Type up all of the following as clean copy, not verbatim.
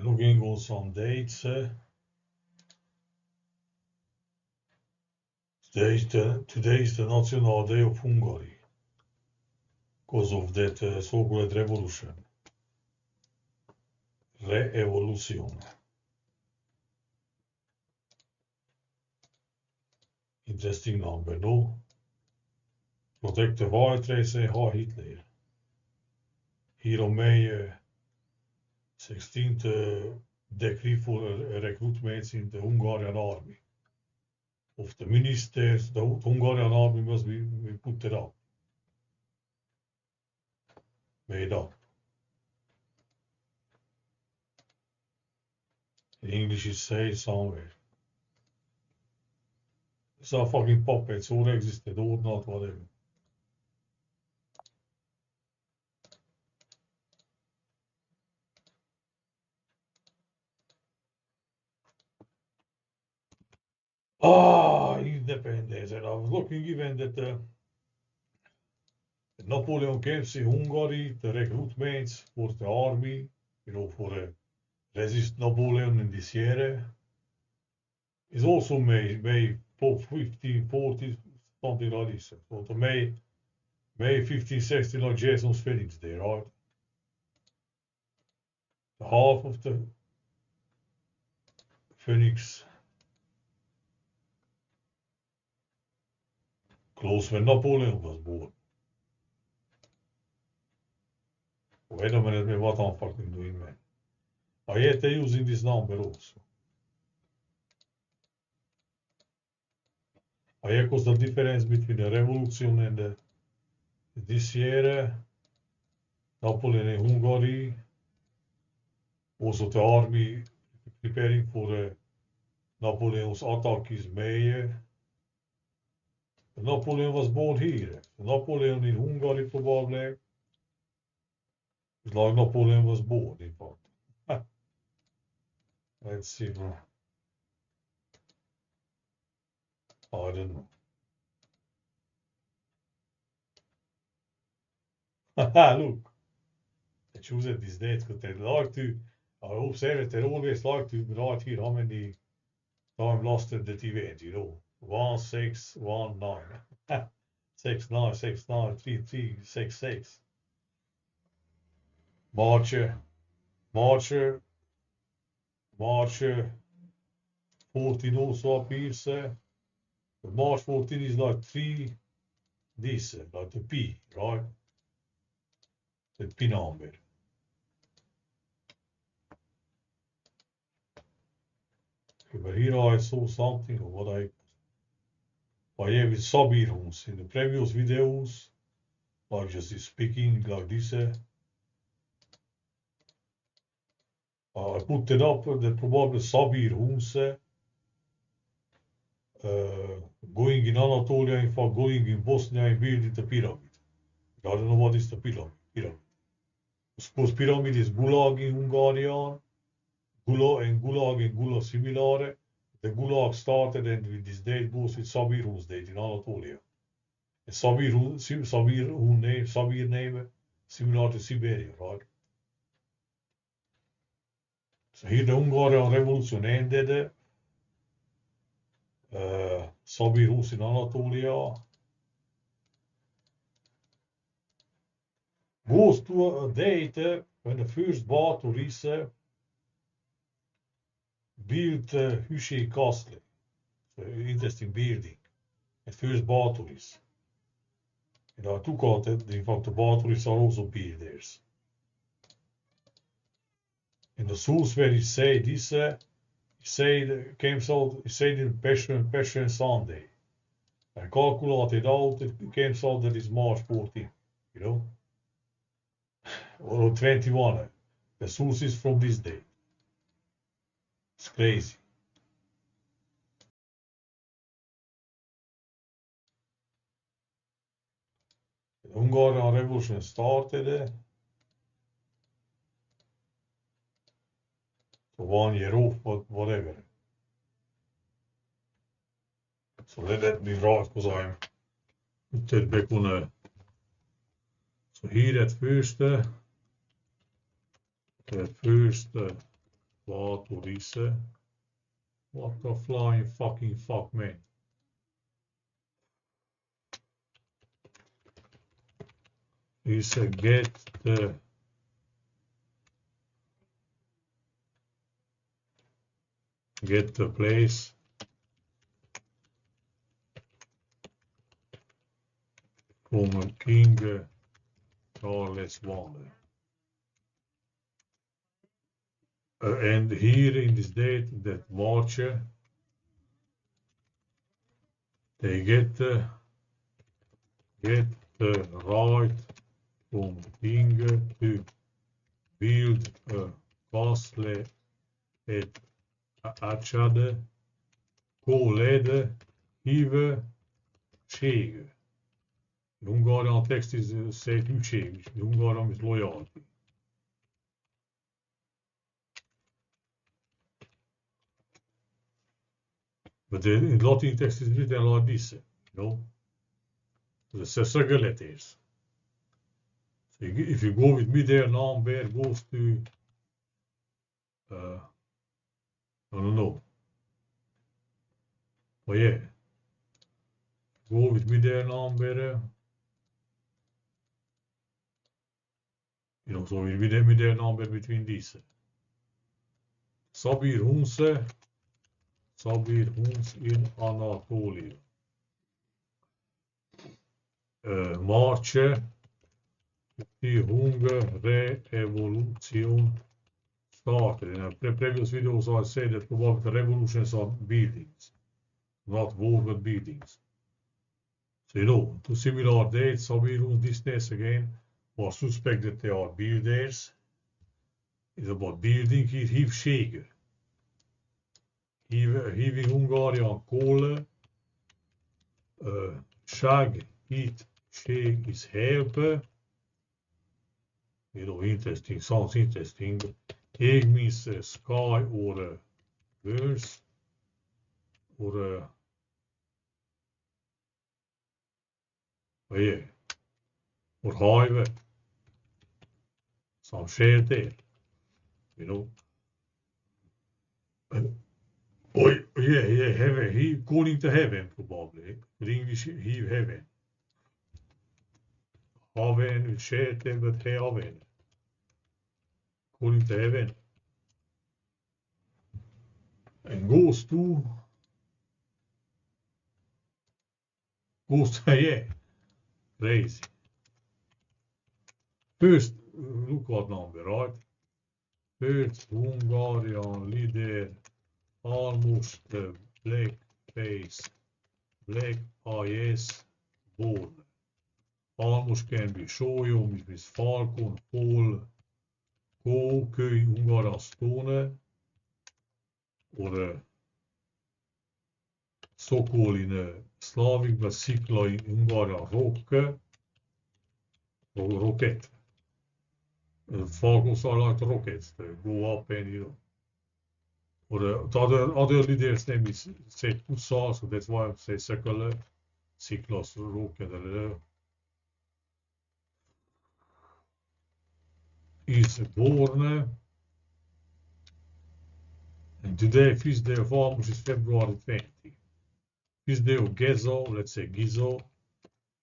looking on some dates. Today is the National Day of Hungary because of that so-called revolution. Re-evolution. Interesting number, no? Protect the white race and ha Hitler. Hier on May 16th decree for recruitments in the Hungarian army. Of the ministers, the Hungarian army must be put it up. Made up. In English it says somewhere. It's a fucking puppets, or existed, or not, whatever. Independence. And I was looking even that Napoleon came to Hungary, the recruitments for the army, for resist Napoleon in this year. Is also May 1540, something like this. So the May 1560, like Jason's Felix Day, right? The half of the Phoenix. Close when Napoleon was born. Wait a minute, man, what I'm fucking doing, man? I hate using this number also. I hate the difference between the revolution and this year, Napoleon in Hungary, also the army preparing for Napoleon's attack is May. Napoleon was born here. Napoleon in Hungary probably is like Napoleon was born, in fact. Let's see. I don't know. Look, I choose this date because they like to. I observe they always like to write here how many time lasted that event, 1619. 6969 3366. March 14 also appears. But March 14 is like 3 this, like the P, right? The P number. Okay, but here I saw something of what I have with Sabirhuns in the previous videos, like just speaking like this. I put it up that probably Sabirhuns going in Anatolia, in fact going in Bosnia and building the pyramid. I don't know what is the pyramid. I suppose pyramid is Gulag in Hungarian, Gulag and Gula similar. The Gulag started and with this date goes with Sabirhuns date in Anatolia. And Sabir name similar to Siberia, right? So here the Hungarian revolution ended. Sabirhuns in Anatolia goes to a date when the first Bátoris built Hüsei Castle. So interesting building. At first Bátoris. And I took out that in fact the Bátoris are also builders. And the source where he said this, he said in Passion Sunday. I calculated out, it came out that it's March 14, or 21. The source is from this day. It's crazy. The Hungarian Revolution started. So 1 year off, but whatever. So let me write because I'm back on. So here at first What would he say? What the flying fucking fuck, man? He said, get the place from King Charles I. And here in this date that March, they get the right from King to build a castle at Achade, Kolede, Hive, Sége. The Hungarian text is said hűség, the Hungarian is loyalty. But the Latin text is written like this, you know. The second letters. So if you go with me there, number goes to, I don't know. But yeah, go with me there, number. You know, so we there number between these. Sabir Huns in Anatolia. March, the Hunger-Revolution started. In previous videos I said that probably the revolutions are buildings, not war but buildings. So you know, to similar dates, Sabir Huns this days again was suspect that they are builders. It's about building here, hívsége. Híving Hungarian kohle, ság, hívség is help. You know, interesting, sounds interesting. Ég means sky or verse or yeah, or highway. Some share there, you know. Oh yeah, heaven. He calling to heaven probably. In English, he heaven. Heaven, share there, but heaven. Calling to heaven. And goes to, yeah, crazy. First, look what number, right? First Hungarian leader, almost black face, black eyes, born. Almost can be Sólyom, which means falcon, pole, kői Hungaran stone, or Sokol in Slavic, but Sikla in Hungarian rocket. Falcons are like rockets, they go up and you know. Or the other leader's name is said Pusa, so that's why I say Sekala, Siklas rocket. Is born, and today feast day of Amos is February 20. Feast day of Gezo, let's say Gizo,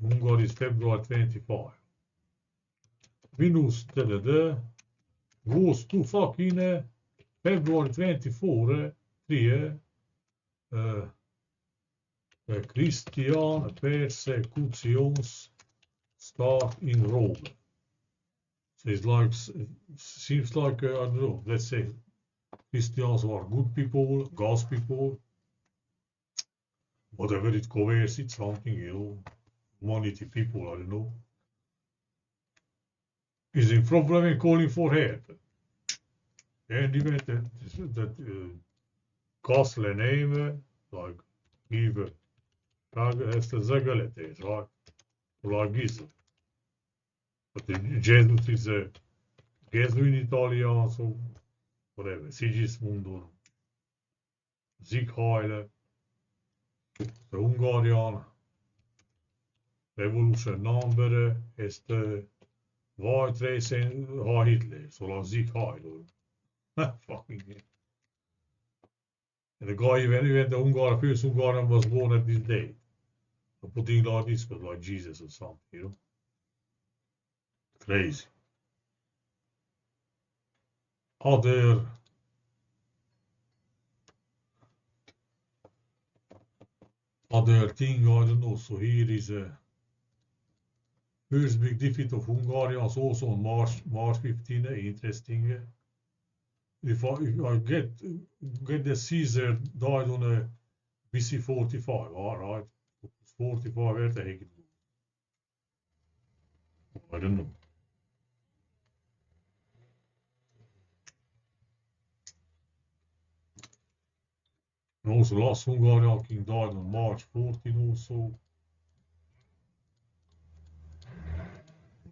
Hungary is February 25. Venus goes to fucking February 24, 3, Christian persecutions start in Rome. So it's like, seems like, I don't know, let's say Christians are good people, God's people, whatever it covers, it's something, you know, humanity people, I don't know. Is in problem in calling for help. And even that castle name, like even has the Zagaletes, right? Like Giza. But the Jesus is a Gesù in Italian, so whatever. Sigismundum, Siegheile, the Hungarian revolution number is the white race and Hitler, so like Siegheile. Fucking And the guy, even the first Hungarian was born at this day. So putting like this was like Jesus or something, you know? Crazy. Other thing, I don't know. So here is a first big defeat of Hungarians also on March 15. Interesting. If I get the Caesar died on a BC 45, all right? 45 efter Hegel. I don't know. And also last Hungarian king died on March 14 also.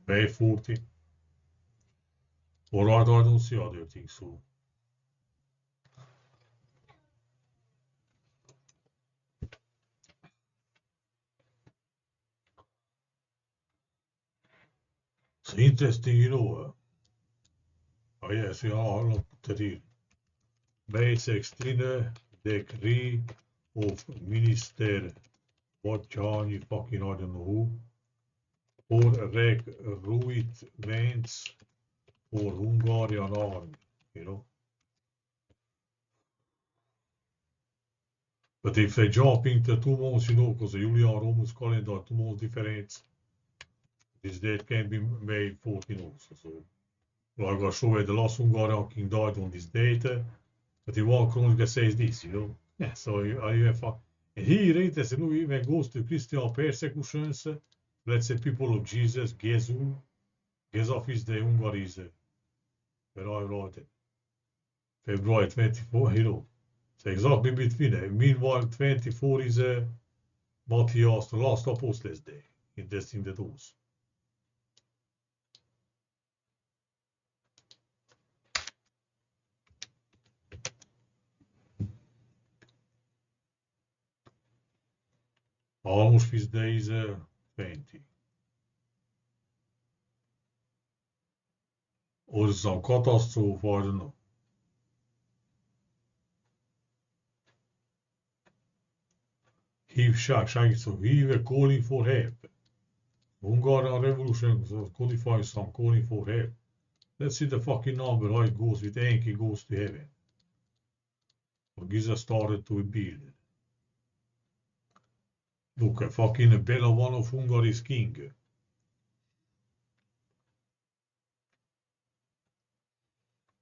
May 14. Alright, I don't see other things so. It's interesting, you know. Oh yes, I'll put that here. May 16 decree of minister Bocsány, fucking I don't know who, for recruitments for Hungarian army, you know. But if they jump into 2 months, you know, because the Julian Romans calendar 2 months difference, this date can be May 14 also. So, like I showed you, the last Hungarian king died on this date, but in 1 Chronica says this, you know. Yeah, so and here, interesting, when it goes to Christian persecutions, let's say people of Jesus, Gezaf is the Hungary is, where I wrote it, February 24, you know. So exactly between them. Meanwhile, 24 is Matthias, the last apostles' day. Interesting that also. Almost feast day is 20. Or some catastrophe, I don't know. So he were calling for help. Hungarian revolution so qualifies some calling for help. Let's see the fucking number how it goes with Enki goes to heaven. So Giza started to build. Look, fucking Bela, one of Hungary's king.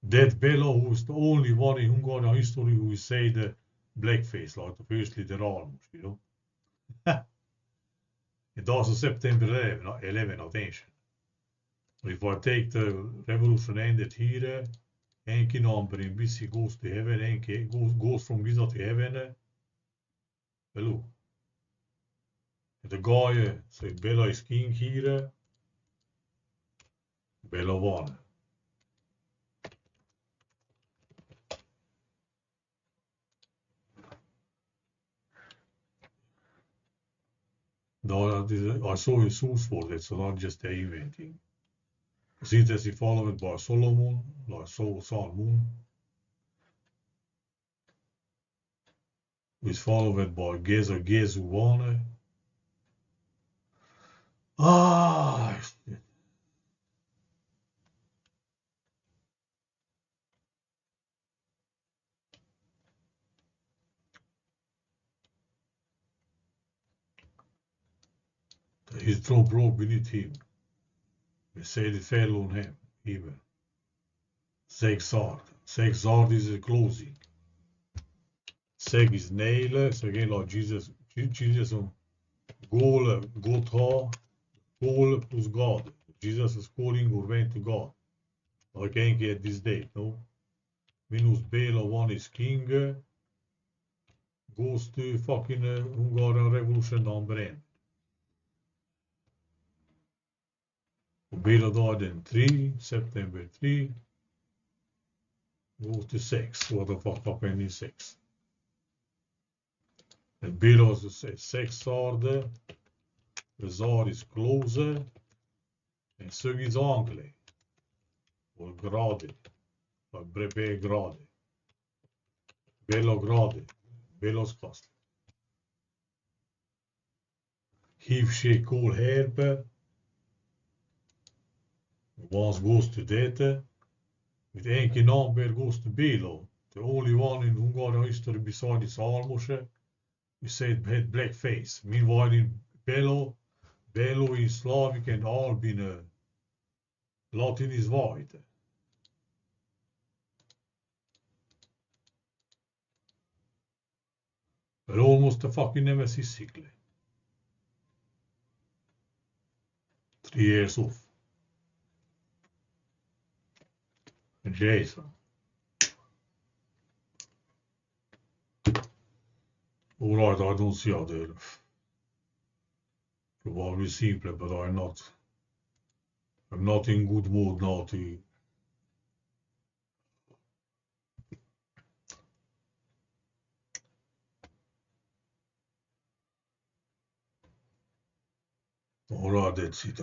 That Bela, who is the only one in Hungarian history who is say the blackface, like the first leader almost, you know. It also September 11 attention. So if I take the revolution ended here, Enki number in BC goes to heaven, Enki goes from Giza to heaven. Hello. The guy, so Bela is king here, Bela won. I saw a source for that, so not just the inventing. Since he followed by Solomon, like Sun Moon, is followed by Gezu Wane. Ah, his throne broke beneath him. We say it fell on him, even. Sexard. Sexard is a closing. Seg is nail, so again like Jesus on goal, Gotha, goal plus God. Jesus is calling or went to God. I can't get this date, no? Minus Bela 1 is king, goes to fucking Hungarian Revolution number N. Bela died in 3, September 3, goes to 6. What the fuck happened in 6? And Bela was the 6 Tsar, the Tsar is closer, and so is Anglais, or Grade, or Brepe Grade, Bela Grade. Belos Castle. Hivshe Kool Herbe was goes to date with Enki Namber goes to Belo. The only one in Hungarian history besides Almose, we said had black face. Meanwhile in Belo is Slavic and Albin Latin is white. But almost a fucking nemesis cycle. 3 years off. And Jason. Alright, I don't see how they're probably simple, but I'm not in good mood now to alright, that's it.